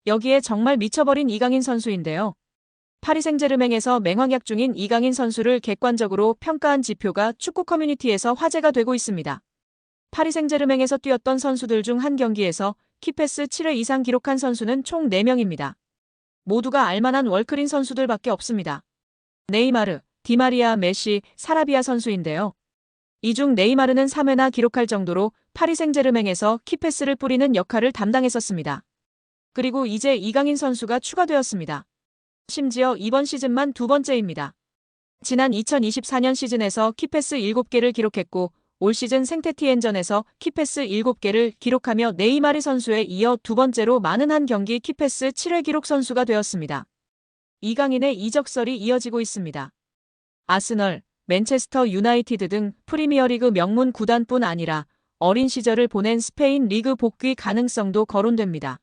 여기에 정말 미쳐버린 이강인 선수인데요. 파리 생제르맹에서 맹활약 중인 이강인 선수를 객관적으로 평가한 지표가 축구 커뮤니티에서 화제가 되고 있습니다. 파리 생제르맹에서 뛰었던 선수들 중 한 경기에서 키패스 7회 이상 기록한 선수는 총 4명입니다. 모두가 알만한 월클인 선수들밖에 없습니다. 네이마르, 디마리아, 메시, 사라비아 선수인데요. 이 중 네이마르는 3회나 기록할 정도로 파리 생제르맹에서 키패스를 뿌리는 역할을 담당했었습니다. 그리고 이제 이강인 선수가 추가되었습니다. 심지어 이번 시즌만 두 번째입니다. 지난 2024년 시즌에서 키패스 7개를 기록했고 올 시즌 생테티엔전에서 키패스 7개를 기록하며 네이마르 선수에 이어 두 번째로 많은 한 경기 키패스 7회 기록 선수가 되었습니다. 이강인의 이적설이 이어지고 있습니다. 아스널, 맨체스터 유나이티드 등 프리미어리그 명문 구단뿐 아니라 어린 시절을 보낸 스페인 리그 복귀 가능성도 거론됩니다.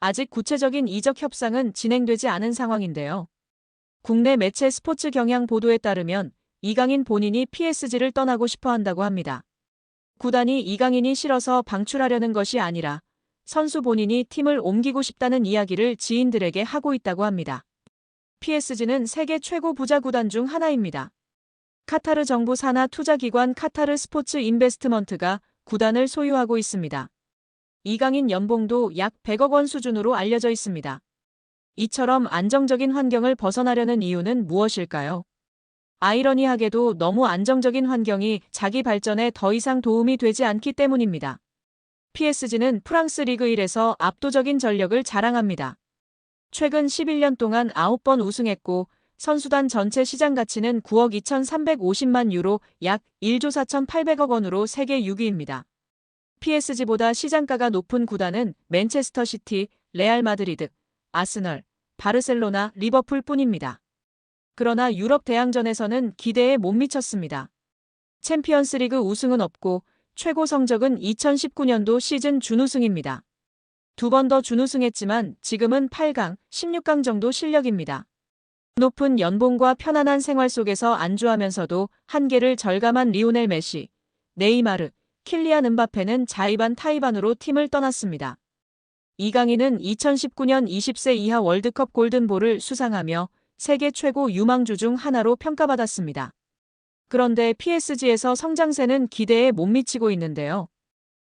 아직 구체적인 이적 협상은 진행되지 않은 상황인데요. 국내 매체 스포츠 경향 보도에 따르면 이강인 본인이 PSG를 떠나고 싶어 한다고 합니다. 구단이 이강인이 싫어서 방출하려는 것이 아니라 선수 본인이 팀을 옮기고 싶다는 이야기를 지인들에게 하고 있다고 합니다. PSG는 세계 최고 부자 구단 중 하나입니다. 카타르 정부 산하 투자기관 카타르 스포츠 인베스트먼트가 구단을 소유하고 있습니다. 이강인 연봉도 약 100억 원 수준으로 알려져 있습니다. 이처럼 안정적인 환경을 벗어나려는 이유는 무엇일까요? 아이러니하게도 너무 안정적인 환경이 자기 발전에 더 이상 도움이 되지 않기 때문입니다. PSG는 프랑스 리그 1에서 압도적인 전력을 자랑합니다. 최근 11년 동안 9번 우승했고 선수단 전체 시장 가치는 9억 2,350만 유로 약 1조 4,800억 원으로 세계 6위입니다. PSG보다 시장가가 높은 구단은 맨체스터 시티, 레알 마드리드, 아스널, 바르셀로나, 리버풀 뿐입니다. 그러나 유럽 대항전에서는 기대에 못 미쳤습니다. 챔피언스리그 우승은 없고 최고 성적은 2019년도 시즌 준우승입니다. 두 번 더 준우승했지만 지금은 8강, 16강 정도 실력입니다. 높은 연봉과 편안한 생활 속에서 안주하면서도 한계를 절감한 리오넬 메시, 네이마르, 킬리안 음바페는 자의반 타의반으로 팀을 떠났습니다. 이강인은 2019년 20세 이하 월드컵 골든볼을 수상하며 세계 최고 유망주 중 하나로 평가받았습니다. 그런데 PSG에서 성장세는 기대에 못 미치고 있는데요.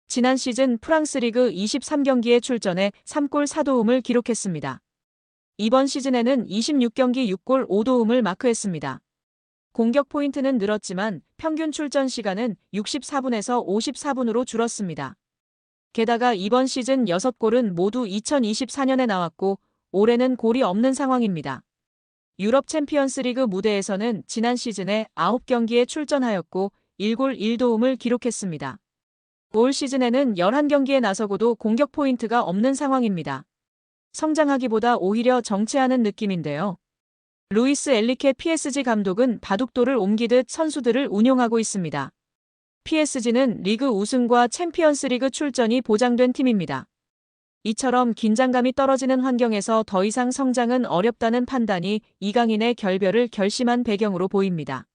지난 시즌 프랑스 리그 23경기에 출전해 3골 4도움을 기록했습니다. 이번 시즌에는 26경기 6골 5도움을 마크했습니다. 공격 포인트는 늘었지만 평균 출전 시간은 64분에서 54분으로 줄었습니다. 게다가 이번 시즌 6골은 모두 2024년에 나왔고 올해는 골이 없는 상황입니다. 유럽 챔피언스리그 무대에서는 지난 시즌에 9경기에 출전하였고 1골 1도움을 기록했습니다. 올 시즌에는 11경기에 나서고도 공격 포인트가 없는 상황입니다. 성장하기보다 오히려 정체하는 느낌인데요. 루이스 엘리케 PSG 감독은 바둑돌을 옮기듯 선수들을 운용하고 있습니다. PSG는 리그 우승과 챔피언스리그 출전이 보장된 팀입니다. 이처럼 긴장감이 떨어지는 환경에서 더 이상 성장은 어렵다는 판단이 이강인의 결별을 결심한 배경으로 보입니다.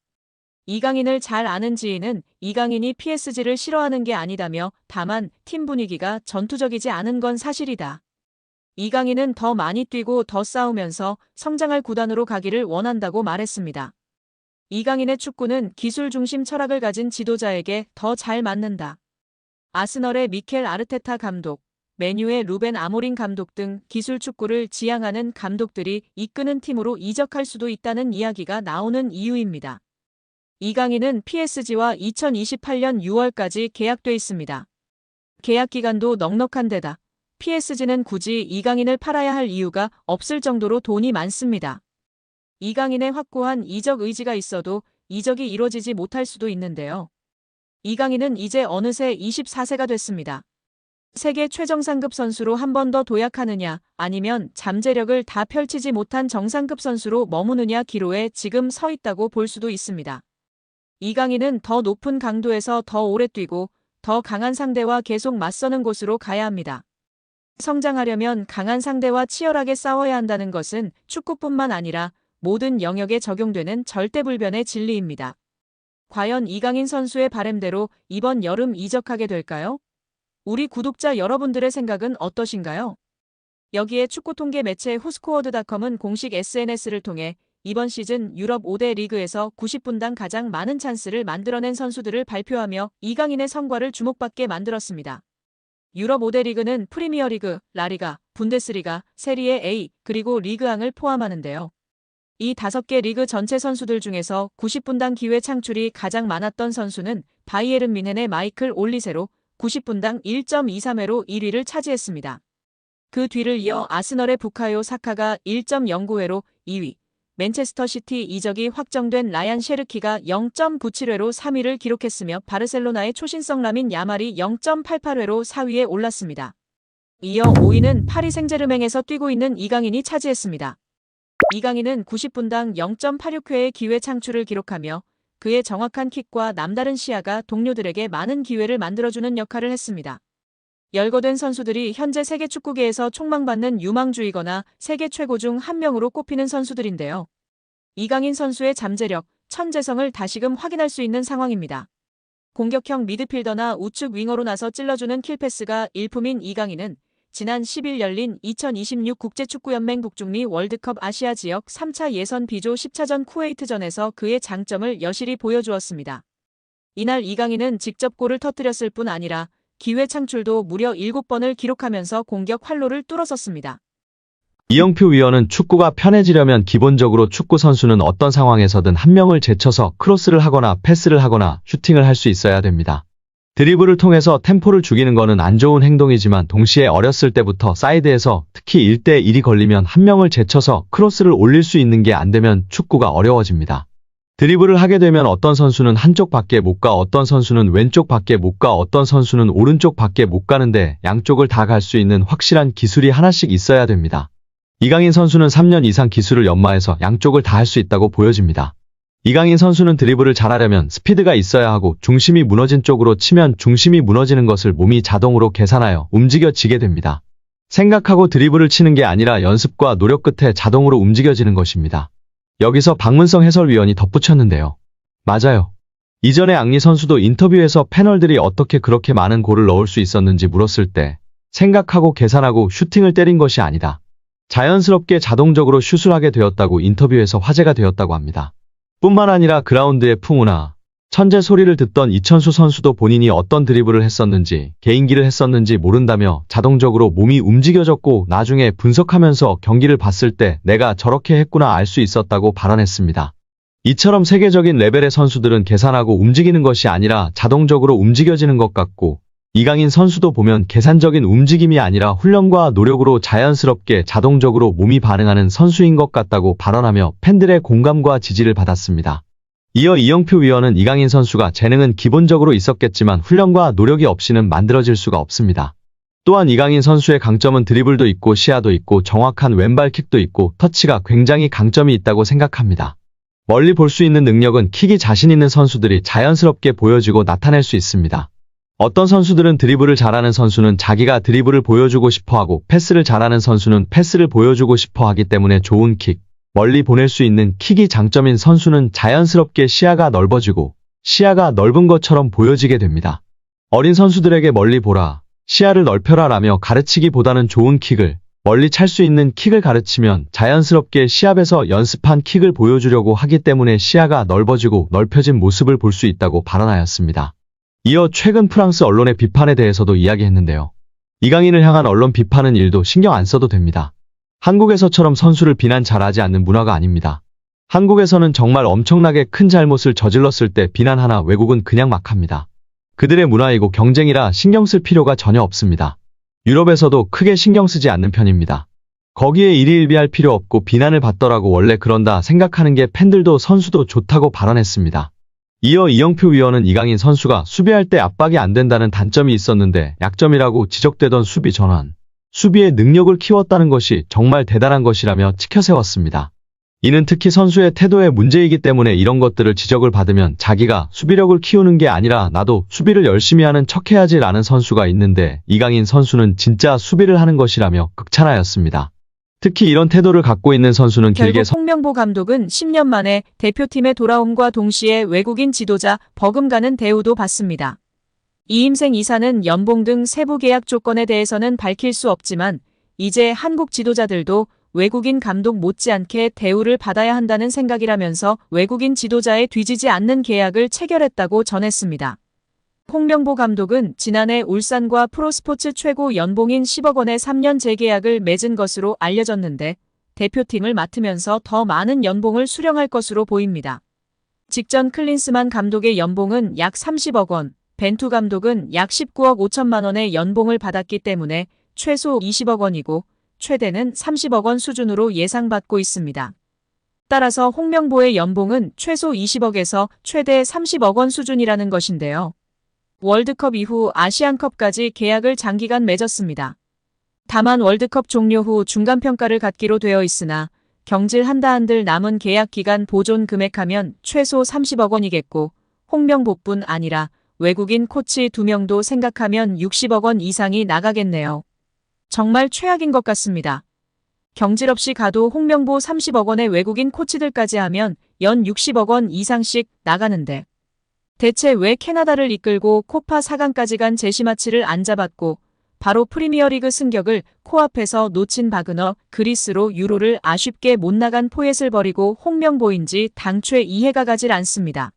이강인을 잘 아는 지인은 이강인이 PSG를 싫어하는 게 아니다며 다만 팀 분위기가 전투적이지 않은 건 사실이다. 이강인은 더 많이 뛰고 더 싸우면서 성장할 구단으로 가기를 원한다고 말했습니다. 이강인의 축구는 기술 중심 철학을 가진 지도자에게 더 잘 맞는다. 아스널의 미켈 아르테타 감독, 맨유의 루벤 아모린 감독 등 기술 축구를 지향하는 감독들이 이끄는 팀으로 이적할 수도 있다는 이야기가 나오는 이유입니다. 이강인은 PSG와 2028년 6월까지 계약돼 있습니다. 계약 기간도 넉넉한 데다 PSG는 굳이 이강인을 팔아야 할 이유가 없을 정도로 돈이 많습니다. 이강인의 확고한 이적 의지가 있어도 이적이 이뤄지지 못할 수도 있는데요. 이강인은 이제 어느새 24세가 됐습니다. 세계 최정상급 선수로 한 번 더 도약하느냐 아니면 잠재력을 다 펼치지 못한 정상급 선수로 머무느냐 기로에 지금 서 있다고 볼 수도 있습니다. 이강인은 더 높은 강도에서 더 오래 뛰고 더 강한 상대와 계속 맞서는 곳으로 가야 합니다. 성장하려면 강한 상대와 치열하게 싸워야 한다는 것은 축구뿐만 아니라 모든 영역에 적용되는 절대불변의 진리입니다. 과연 이강인 선수의 바람대로 이번 여름 이적하게 될까요? 우리 구독자 여러분들의 생각은 어떠신가요? 여기에 축구 통계 매체 후스코어드닷컴은 공식 SNS를 통해 이번 시즌 유럽 5대 리그에서 90분당 가장 많은 찬스를 만들어낸 선수들을 발표하며 이강인의 성과를 주목받게 만들었습니다. 유럽 5대 리그는 프리미어리그, 라리가, 분데스리가, 세리에 A, 그리고 리그앙을 포함하는데요. 이 5개 리그 전체 선수들 중에서 90분당 기회 창출이 가장 많았던 선수는 바이에른 뮌헨의 마이클 올리세로 90분당 1.23회로 1위를 차지했습니다. 그 뒤를 이어 아스널의 부카요 사카가 1.09회로 2위, 맨체스터 시티 이적이 확정된 라얀 셰르키가 0.97회로 3위를 기록했으며 바르셀로나의 초신성 라민 야말이 0.88회로 4위에 올랐습니다. 이어 5위는 파리 생제르맹에서 뛰고 있는 이강인이 차지했습니다. 이강인은 90분당 0.86회의 기회 창출을 기록하며 그의 정확한 킥과 남다른 시야가 동료들에게 많은 기회를 만들어주는 역할을 했습니다. 열거된 선수들이 현재 세계 축구계에서 촉망받는 유망주이거나 세계 최고 중 한 명으로 꼽히는 선수들인데요. 이강인 선수의 잠재력, 천재성을 다시금 확인할 수 있는 상황입니다. 공격형 미드필더나 우측 윙어로 나서 찔러주는 킬패스가 일품인 이강인은 지난 10일 열린 2026 국제축구연맹 북중미 월드컵 아시아 지역 3차 예선 B조 10차전 쿠웨이트전에서 그의 장점을 여실히 보여주었습니다. 이날 이강인은 직접 골을 터뜨렸을 뿐 아니라 기회 창출도 무려 7번을 기록하면서 공격 활로를 뚫어섰습니다. 이영표 위원은 축구가 편해지려면 기본적으로 축구 선수는 어떤 상황에서든 한 명을 제쳐서 크로스를 하거나 패스를 하거나 슈팅을 할 수 있어야 됩니다. 드리블을 통해서 템포를 죽이는 거는 안 좋은 행동이지만 동시에 어렸을 때부터 사이드에서 특히 1대1이 걸리면 한 명을 제쳐서 크로스를 올릴 수 있는 게 안 되면 축구가 어려워집니다. 드리블을 하게 되면 어떤 선수는 한쪽 밖에 못 가, 어떤 선수는 왼쪽 밖에 못 가, 어떤 선수는 오른쪽 밖에 못 가는데 양쪽을 다 갈 수 있는 확실한 기술이 하나씩 있어야 됩니다. 이강인 선수는 3년 이상 기술을 연마해서 양쪽을 다 할 수 있다고 보여집니다. 이강인 선수는 드리블을 잘하려면 스피드가 있어야 하고 중심이 무너진 쪽으로 치면 중심이 무너지는 것을 몸이 자동으로 계산하여 움직여지게 됩니다. 생각하고 드리블을 치는 게 아니라 연습과 노력 끝에 자동으로 움직여지는 것입니다. 여기서 박문성 해설위원이 덧붙였는데요. 맞아요. 이전에 앙리 선수도 인터뷰에서 패널들이 어떻게 그렇게 많은 골을 넣을 수 있었는지 물었을 때 생각하고 계산하고 슈팅을 때린 것이 아니다. 자연스럽게 자동적으로 슛을 하게 되었다고 인터뷰에서 화제가 되었다고 합니다. 뿐만 아니라 그라운드의 풍우나 천재 소리를 듣던 이천수 선수도 본인이 어떤 드리블을 했었는지 개인기를 했었는지 모른다며 자동적으로 몸이 움직여졌고 나중에 분석하면서 경기를 봤을 때 내가 저렇게 했구나 알 수 있었다고 발언했습니다. 이처럼 세계적인 레벨의 선수들은 계산하고 움직이는 것이 아니라 자동적으로 움직여지는 것 같고 이강인 선수도 보면 계산적인 움직임이 아니라 훈련과 노력으로 자연스럽게 자동적으로 몸이 반응하는 선수인 것 같다고 발언하며 팬들의 공감과 지지를 받았습니다. 이어 이영표 위원은 이강인 선수가 재능은 기본적으로 있었겠지만 훈련과 노력이 없이는 만들어질 수가 없습니다. 또한 이강인 선수의 강점은 드리블도 있고 시야도 있고 정확한 왼발킥도 있고 터치가 굉장히 강점이 있다고 생각합니다. 멀리 볼 수 있는 능력은 킥이 자신 있는 선수들이 자연스럽게 보여지고 나타낼 수 있습니다. 어떤 선수들은 드리블을 잘하는 선수는 자기가 드리블을 보여주고 싶어하고 패스를 잘하는 선수는 패스를 보여주고 싶어하기 때문에 좋은 킥, 멀리 보낼 수 있는 킥이 장점인 선수는 자연스럽게 시야가 넓어지고 시야가 넓은 것처럼 보여지게 됩니다. 어린 선수들에게 멀리 보라, 시야를 넓혀라 라며 가르치기보다는 좋은 킥을, 멀리 찰 수 있는 킥을 가르치면 자연스럽게 시합에서 연습한 킥을 보여주려고 하기 때문에 시야가 넓어지고 넓혀진 모습을 볼 수 있다고 발언하였습니다. 이어 최근 프랑스 언론의 비판에 대해서도 이야기했는데요. 이강인을 향한 언론 비판은 일도 신경 안 써도 됩니다. 한국에서처럼 선수를 비난 잘하지 않는 문화가 아닙니다. 한국에서는 정말 엄청나게 큰 잘못을 저질렀을 때 비난하나 외국은 그냥 막 합니다. 그들의 문화이고 경쟁이라 신경 쓸 필요가 전혀 없습니다. 유럽에서도 크게 신경 쓰지 않는 편입니다. 거기에 일희일비할 필요 없고 비난을 받더라고 원래 그런다 생각하는 게 팬들도 선수도 좋다고 발언했습니다. 이어 이영표 위원은 이강인 선수가 수비할 때 압박이 안 된다는 단점이 있었는데 약점이라고 지적되던 수비 전환, 수비의 능력을 키웠다는 것이 정말 대단한 것이라며 치켜세웠습니다. 이는 특히 선수의 태도의 문제이기 때문에 이런 것들을 지적을 받으면 자기가 수비력을 키우는 게 아니라 나도 수비를 열심히 하는 척해야지 라는 선수가 있는데 이강인 선수는 진짜 수비를 하는 것이라며 극찬하였습니다. 특히 이런 태도를 갖고 있는 선수는 길게 결국 홍명보 감독은 10년 만에 대표팀에 돌아옴과 동시에 외국인 지도자 버금가는 대우도 받습니다. 이임생 이사는 연봉 등 세부 계약 조건에 대해서는 밝힐 수 없지만 이제 한국 지도자들도 외국인 감독 못지않게 대우를 받아야 한다는 생각이라면서 외국인 지도자에 뒤지지 않는 계약을 체결했다고 전했습니다. 홍명보 감독은 지난해 울산과 프로스포츠 최고 연봉인 10억 원의 3년 재계약을 맺은 것으로 알려졌는데 대표팀을 맡으면서 더 많은 연봉을 수령할 것으로 보입니다. 직전 클린스만 감독의 연봉은 약 30억 원, 벤투 감독은 약 19억 5천만 원의 연봉을 받았기 때문에 최소 20억 원이고 최대는 30억 원 수준으로 예상받고 있습니다. 따라서 홍명보의 연봉은 최소 20억에서 최대 30억 원 수준이라는 것인데요. 월드컵 이후 아시안컵까지 계약을 장기간 맺었습니다. 다만 월드컵 종료 후 중간평가를 갖기로 되어 있으나 경질 한들 남은 계약 기간 보존 금액하면 최소 30억 원이겠고 홍명보뿐 아니라 외국인 코치 2명도 생각하면 60억 원 이상이 나가겠네요. 정말 최악인 것 같습니다. 경질 없이 가도 홍명보 30억 원의 외국인 코치들까지 하면 연 60억 원 이상씩 나가는데 대체 왜 캐나다를 이끌고 코파 4강까지 간 제시마치를 안 잡았고 바로 프리미어리그 승격을 코앞에서 놓친 바그너 그리스로 유로를 아쉽게 못 나간 포엣을 버리고 홍명보인지 당최 이해가 가질 않습니다.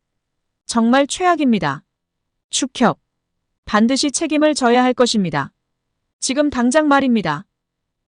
정말 최악입니다. 축협. 반드시 책임을 져야 할 것입니다. 지금 당장 말입니다.